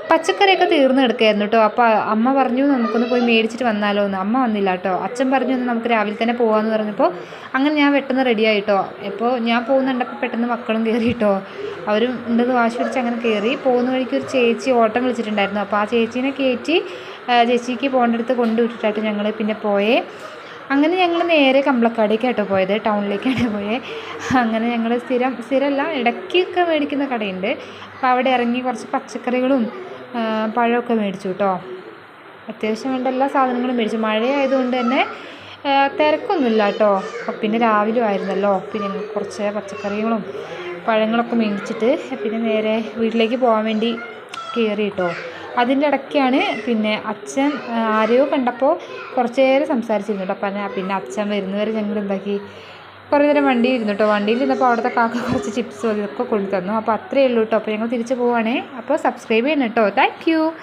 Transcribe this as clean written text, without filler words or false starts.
പച്ചക്കറിയൊക്കെ തീർന്ന് കിടക്കുകയായിരുന്നു കേട്ടോ. അപ്പോൾ അമ്മ പറഞ്ഞു നമുക്കൊന്ന് പോയി മേടിച്ചിട്ട് വന്നാലോ എന്ന്. അമ്മ വന്നില്ല കേട്ടോ. അച്ഛൻ പറഞ്ഞു ഒന്ന് നമുക്ക് രാവിലെ തന്നെ പോകാമെന്ന് പറഞ്ഞപ്പോൾ അങ്ങനെ ഞാൻ പെട്ടെന്ന് റെഡിയായി കേട്ടോ. ഇപ്പോൾ ഞാൻ പോകുന്നുണ്ടപ്പോൾ പെട്ടെന്ന് മക്കളും കയറി കേട്ടോ. അവരും ഉണ്ടെന്ന് വാശി പിടിച്ച് അങ്ങനെ കയറി. പോകുന്ന വഴിക്ക് ഒരു ചേച്ചി ഓട്ടം വിളിച്ചിട്ടുണ്ടായിരുന്നു. അപ്പോൾ ആ ചേച്ചീനെ കയറ്റി ചേച്ചിക്ക് പോകേണ്ടടുത്ത് കൊണ്ടുവിട്ടിട്ടായിട്ട് ഞങ്ങൾ പിന്നെ പോയേ. അങ്ങനെ ഞങ്ങൾ നേരെ കമ്പളക്കാടേക്കാട്ടോ പോയത്, ടൗണിലേക്കാണ് പോയത്. അങ്ങനെ ഞങ്ങൾ സ്ഥിരമല്ല ഇടയ്ക്കൊക്കെ മേടിക്കുന്ന കടയുണ്ട്. അപ്പോൾ അവിടെ ഇറങ്ങി കുറച്ച് പച്ചക്കറികളും പഴമൊക്കെ മേടിച്ചു കേട്ടോ. അത്യാവശ്യം വേണ്ട എല്ലാ സാധനങ്ങളും മേടിച്ചു. മഴയായതുകൊണ്ട് തന്നെ തിരക്കൊന്നുമില്ല കേട്ടോ. പിന്നെ രാവിലെ ആയിരുന്നല്ലോ. പിന്നെ കുറച്ച് പച്ചക്കറികളും പഴങ്ങളൊക്കെ മേടിച്ചിട്ട് പിന്നെ നേരെ വീട്ടിലേക്ക് പോകാൻ വേണ്ടി കയറി കേട്ടോ. അതിൻ്റെ ഇടയ്ക്കാണ് പിന്നെ അച്ഛൻ ആരെയോ കണ്ടപ്പോൾ കുറച്ച് നേരം സംസാരിച്ചിരുന്നു കേട്ടോ. അപ്പം പിന്നെ അച്ഛൻ വരുന്നവരെ ഞങ്ങൾ എന്താക്കി കുറേ നേരം വണ്ടിയിൽ ഇരുന്നു കേട്ടോ. വണ്ടിയിൽ ഇരുന്നപ്പോൾ അവിടുത്തെ കാക്ക കുറച്ച് ചിപ്സ് അതൊക്കെ കൊണ്ടു തന്നു. അപ്പോൾ അത്രയേ ഉള്ളൂ കേട്ടോ. അപ്പോൾ ഞങ്ങൾ തിരിച്ച് പോവുകയാണേ. അപ്പോൾ സബ്സ്ക്രൈബ് ചെയ്യണം കേട്ടോ. Thank you.